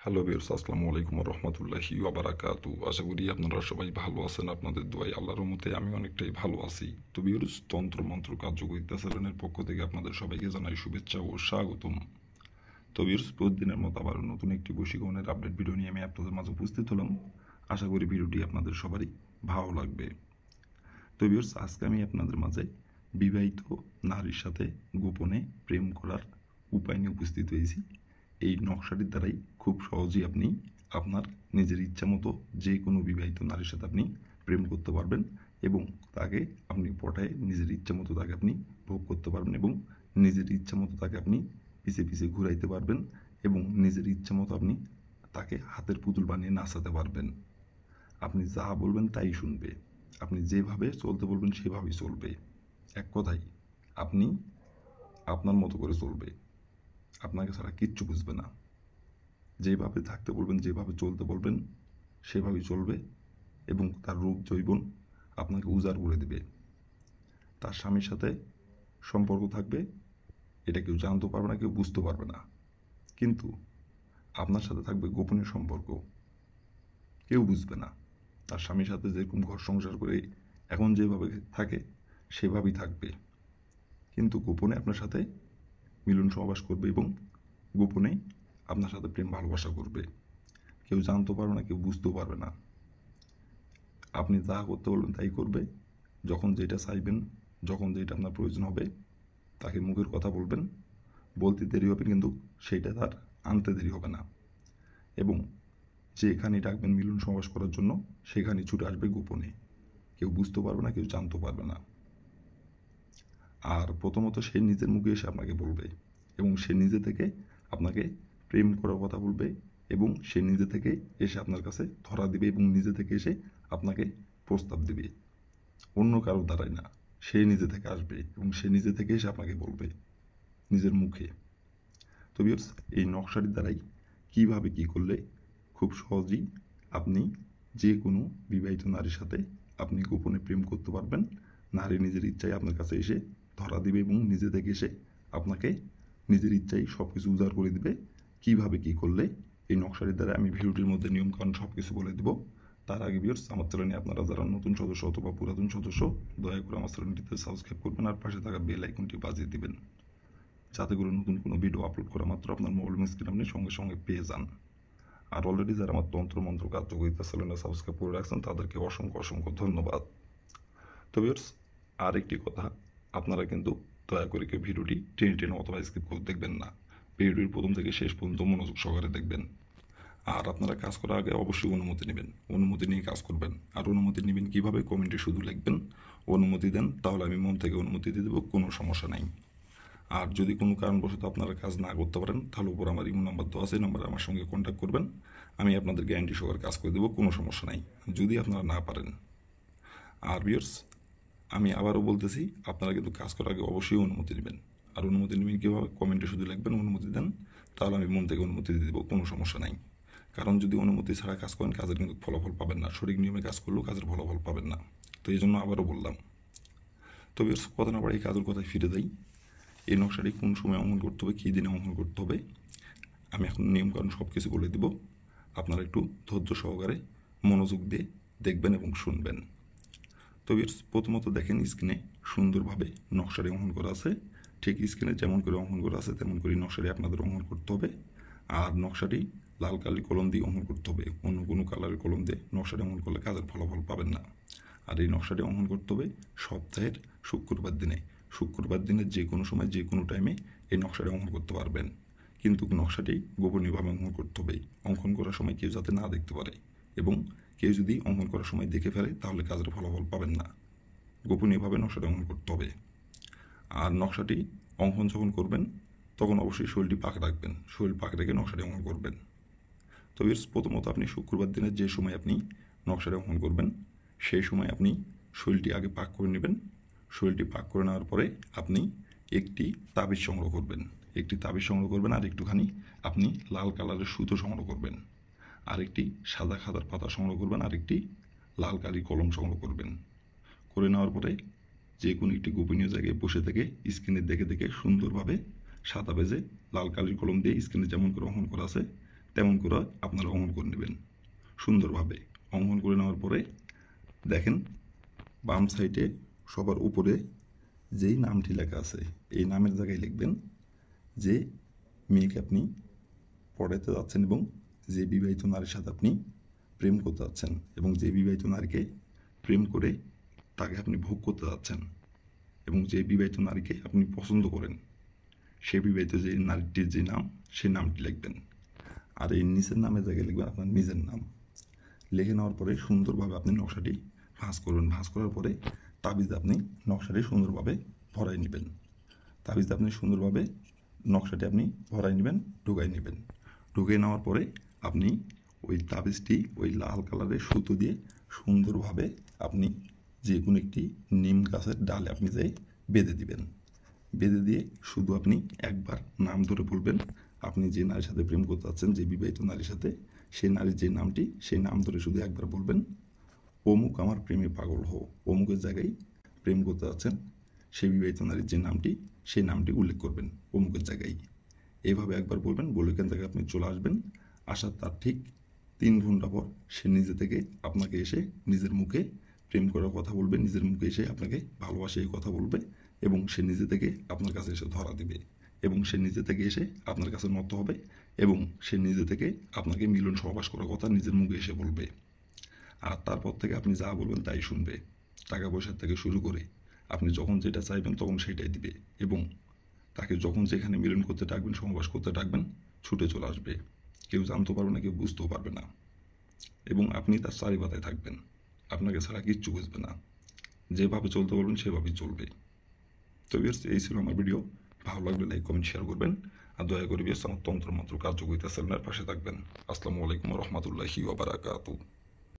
Hello viewers, আসসালামু আলাইকুম ওয়া রাহমাতুল্লাহি ওয়া বারাকাতুহু। আশা করি আপনারা সবাই ভালো আছেন। আপনাদের দোয়ায় আল্লাহর রহমতে আমি অনেকটাই ভালো আছি। তো ভিউয়ার্স, তন্ত্র মন্ত্র কার্যকরিতা চ্যানেলের পক্ষ থেকে আপনাদের সবাইকে জানাই শুভেচ্ছা ও স্বাগতম। তো ভিউয়ার্স, প্রতিদিনের মতো আবার নতুন একটি বশীকরণের আপডেট ভিডিও নিয়ে আমি আপনাদের মাঝে উপস্থিত হলাম। আশা করি ভিডিওটি আপনাদের সবারই ভালো লাগবে। তো ভিউয়ার্স, আজকে আমি আপনাদের মাঝে বিবাহিত নারীর সাথে গোপনে প্রেম করার উপায় নিয়ে উপস্থিত হয়েছি। এই নকশাটির দ্বারাই খুব সহজেই আপনি আপনার নিজের ইচ্ছা মতো যে কোনো বিবাহিত নারীর সাথে আপনি প্রেম করতে পারবেন এবং তাকে আপনি পটায় নিজের ইচ্ছা মতো তাকে আপনি ভোগ করতে পারবেন এবং নিজের ইচ্ছা মতো তাকে আপনি পিছে পিছে ঘুরাইতে পারবেন এবং নিজের ইচ্ছা মতো আপনি তাকে হাতের পুতুল বানিয়ে নাচাতে পারবেন। আপনি যা বলবেন তাই শুনবে। আপনি যেভাবে চলতে বলবেন সেভাবেই চলবে। এক কথায় আপনি আপনার মতো করে চলবে। আপনাকে ছাড়া কিচ্ছু বুঝবে না। যেভাবে থাকতে বলবেন, যেভাবে চলতে বলবেন সেভাবেই চলবে এবং তার রূপ যৌবন আপনাকে উজাড় করে দেবে। তার স্বামীর সাথে সম্পর্ক থাকবে, এটা কেউ জানতে পারবে না, কেউ বুঝতে পারবে না। কিন্তু আপনার সাথে থাকবে গোপনীয় সম্পর্ক, কেউ বুঝবে না। তার স্বামীর সাথে যেরকম ঘর সংসার করে এখন যেভাবে থাকে সেভাবেই থাকবে, কিন্তু গোপনে আপনার সাথে মিলন সহবাস করবে এবং গোপনে আপনার সাথে প্রেম ভালোবাসা করবে। কেউ জানতে পারবে না, কেউ বুঝতেও পারবে না। আপনি যা করতে বলবেন তাই করবে। যখন যেটা চাইবেন, যখন যেটা আপনার প্রয়োজন হবে তাকে মুখের কথা বলবেন। বলতে দেরি হবে কিন্তু সেইটা তার আনতে দেরি হবে না। এবং যেখানেই ডাকবেন মিলন সমাবেশ করার জন্য সেখানেই ছুটে আসবে গোপনে। কেউ বুঝতে পারবে না, কেউ জানতে পারবে না। আর প্রথমত সে নিজের মুখে এসে আপনাকে বলবে এবং সে নিজে থেকে আপনাকে প্রেম করার কথা বলবে এবং সে নিজে থেকে এসে আপনার কাছে ধরা দিবে এবং নিজে থেকে এসে আপনাকে প্রস্তাব দিবে। অন্য কারো দ্বারাই না, সে নিজে থেকে আসবে এবং সে নিজে থেকে এসে আপনাকে বলবে নিজের মুখে। তো ভিউয়ার্স, এই নকশাটির দ্বারাই কিভাবে কি করলে খুব সহজেই আপনি যে কোনো বিবাহিত নারীর সাথে আপনি গোপনে প্রেম করতে পারবেন। নারী নিজের ইচ্ছায় আপনার কাছে এসে ধরা দিবে এবং নিজে থেকে এসে আপনাকে নিজের ইচ্ছায় সব কিছু উজাড় করে দিবে। কিভাবে কি করলে এই নকশাটির দ্বারা আমি ভিডিওটির মধ্যে নিয়মকানুন সব কিছু বলে দেবো। তার আগে ভিউয়ার্স, আমার চ্যানেলে আপনারা যারা নতুন সদস্য অথবা পুরাতন সদস্য, দয়া করে আমার চ্যানেলটিতে সাবস্ক্রাইব করবেন আর পাশে থাকা বেল আইকনটি বাজিয়ে দিবেন, যাতে করে নতুন কোনো ভিডিও আপলোড করা মাত্র আপনার মোবাইল স্ক্রিনে আপনি সঙ্গে সঙ্গে পেয়ে যান। আর অলরেডি যারা আমার তন্ত্র মন্ত্র কার্যকরিতা চ্যানেলে সাবস্ক্রাইব করে রাখছেন তাদেরকে অসংখ্য অসংখ্য ধন্যবাদ। তো ভিউয়ার্স, আর একটি কথা, আপনারা কিন্তু দয়া করে কেউ ভিডিওটি টেনে টেনে অথবা স্কিপ করে দেখবেন না। ভিডিওটির প্রথম থেকে শেষ পর্যন্ত মনোযোগ সহকারে দেখবেন। আর আপনারা কাজ করার আগে অবশ্যই অনুমতি নেবেন, অনুমতি নিয়ে কাজ করবেন। আর অনুমতি নেবেন কীভাবে? কমেন্টে শুধু লিখবেন অনুমতি দেন, তাহলে আমি মন থেকে অনুমতি দিয়ে দেবো, কোনো সমস্যা নাই। আর যদি কোনো কারণবশত আপনারা কাজ না করতে পারেন তাহলে উপর আমার ইমো নাম্বার দেওয়া আছে, নাম্বারে আমার সঙ্গে কন্ট্যাক্ট করবেন। আমি আপনাদের গ্যারান্টি সহকারে কাজ করে দেবো, কোনো সমস্যা নাই যদি আপনারা না পারেন। আর ভিউয়ার্স, আমি আবারও বলতেছি, আপনারা কিন্তু কাজ করার আগে অবশ্যই অনুমতি নেবেন। আর অনুমতি নেবেন কীভাবে? কমেন্টে শুধু লিখবেন অনুমতি দেন, তাহলে আমি মন থেকে অনুমতি দিয়ে দেবো, কোনো সমস্যা নাই। কারণ যদি অনুমতি ছাড়া কাজ করেন কাজের কিন্তু ফলাফল পাবেন না, সঠিক নিয়মে কাজ করলেও কাজের ফলাফল পাবেন না। তো এই জন্য আবারও বললাম। তো ভিউয়ার্স, কথা না বাড়ি কাজের কথায় ফিরে যাই। এই নকশাটি কোন সময় অঙ্কন করতে হবে, কী দিনে অঙ্কন করতে হবে, আমি এখন নিয়মকানুন সব কিছু বলে দিব। আপনারা একটু ধৈর্য সহকারে মনোযোগ দিয়ে দেখবেন এবং শুনবেন। তো ভিউয়ার্স, প্রথমত দেখেন স্ক্রিনে সুন্দরভাবে নকশাটি অঙ্কন করা আছে। ঠিক স্ক্রিনে যেমন করে অঙ্কন করা আছে তেমন করে নকশাটি আপনাদের অঙ্কন করতে হবে। আর নকশাটি লাল কালি কলম দিয়ে অঙ্কন করতে হবে, অন্য কোনো কালারের কলম দিয়ে নকশাটি অঙ্কন করলে কাজের ফলাফল পাবেন না। আর এই নকশাটি অঙ্কন করতে হবে সপ্তাহের শুক্রবার দিনে। শুক্রবার দিনে যে কোনো সময় যে কোনো টাইমে এই নকশাটি অঙ্কন করতে পারবেন, কিন্তু নকশাটি গোপনীয়ভাবে অঙ্কন করতে হবে। অঙ্কন করার সময় কেউ যাতে না দেখতে পারে এবং কেউ যদি অঙ্কন করার সময় দেখে ফেলে তাহলে কাজের ফলাফল পাবেন না। গোপনীয়ভাবে নকশাটি অঙ্কন করতে হবে। আর নকশাটি অঙ্কন যখন করবেন তখন অবশ্যই শরীরটি পাক রাখবেন, শরীর পাক রেখে নকশাটি অঙ্কন করবেন। তো এর প্রথমত আপনি শুক্রবার দিনের যে সময় আপনি নকশাটি অঙ্কন করবেন সেই সময় আপনি শরীরটি আগে পাক করে নেবেন। শরীরটি পাক করে নেওয়ার পরে আপনি একটি তাবিজ সংগ্রহ করবেন, একটি তাবিজ সংগ্রহ করবেন। আর একটুখানি আপনি লাল কালারের সুতো সংগ্রহ করবেন, আর একটি সাদা খাতার পাতা সংগ্রহ করবেন, আর একটি লাল কালি কলম সংগ্রহ করবেন। করে নেওয়ার পরে যে কোনো একটি গোপনীয় জায়গায় বসে থেকে স্ক্রিনে দেখে দেখে সুন্দরভাবে সাদা পেজে লাল কালির কলম দিয়ে স্ক্রিনে যেমন করে অঙ্কন করা আছে তেমন করে আপনারা অঙ্কন করে নেবেন সুন্দরভাবে। অঙ্কন করে নেওয়ার পরে দেখেন বাম সাইডে সবার উপরে যেই নামটি লেখা আছে এই নামের জায়গায় লিখবেন যে মেয়েকে আপনি পড়াতে যাচ্ছেন এবং যে বিবাহিত নারীর সাথে আপনি প্রেম করতে যাচ্ছেন এবং যে বিবাহিত নারীকে প্রেম করে তাকে আপনি ভোগ করতে যাচ্ছেন এবং যে বিবাহিত নারীকে আপনি পছন্দ করেন সে বিবাহিত যে নারীটির যে নাম সেই নামটি লিখবেন। আর এই নিচের নামের জায়গায় লিখবেন আপনার নিজের নাম। লিখে নেওয়ার পরে সুন্দরভাবে আপনি নকশাটি ভাঁজ করবেন। ভাঁজ করার পরে তাবিজে আপনি নকশাটি সুন্দরভাবে ভরাই নেবেন। তাবিজে আপনি সুন্দরভাবে নকশাটি আপনি ভরাই নেবেন, ঢুকাই নেবেন। ঢুকে নেওয়ার পরে আপনি ওই তাবিজটি ওই লাল কালারের সুতো দিয়ে সুন্দরভাবে আপনি যে কোনো একটি নিম গাছের ডালে আপনি যাই বেঁধে দিবেন। বেঁধে দিয়ে শুধু আপনি একবার নাম ধরে বলবেন। আপনি যে নারীর সাথে প্রেম করতে চাচ্ছেন, যে বিবাহিত নারীর সাথে, সেই নারীর যে নামটি সেই নাম ধরে শুধু একবার বলবেন, অমুক আমার প্রেমে পাগল হো। অমুকের জায়গায় প্রেম করতে যাচ্ছেন সেই বিবাহিত নারীর যে নামটি সেই নামটি উল্লেখ করবেন অমুকের জায়গায়। এইভাবে একবার বলবেন, বলে এখান থেকে আপনি চলে আসবেন। আসার তার ঠিক 3 ঘন্টা পর সে নিজে থেকে আপনাকে এসে নিজের মুখে প্রেম করার কথা বলবে, নিজের মুখে এসে আপনাকে ভালোবাসে এই কথা বলবে এবং সে নিজে থেকে আপনার কাছে এসে ধরা দিবে এবং সে নিজে থেকে এসে আপনার কাছে নত হবে এবং সে নিজে থেকে আপনাকে মিলন সহবাস করার কথা নিজের মুখে এসে বলবে। আর তারপর থেকে আপনি যা বলবেন তাই শুনবে। টাকা পয়সার থেকে শুরু করে আপনি যখন যেটা চাইবেন তখন সেটাই দিবে এবং তাকে যখন যেখানে মিলন করতে ডাকবেন, সহবাস করতে ডাকবেন, ছুটে চলে আসবে। কেউ জানতে পারবে না, কেউ বুঝতেও পারবে না এবং আপনি তার চারিপাতায় থাকবেন। আপনাকে ছাড়া কিচ্ছু বুঝবে না। যেভাবে চলতে বলবেন সেভাবেই চলবে। তো ভিউয়ার্স, এই ছিল আমার ভিডিও। ভালো লাগলে লাইক, কমেন্ট, শেয়ার করবেন। আর দয়া করে ভিউয়ার্স আমার তন্ত্রমন্ত্র কার্যকরিতা চ্যানেলের পাশে থাকবেন। আসসালামু আলাইকুম ওয়া রাহমাতুল্লাহি ওয়া বারাকাতুহু।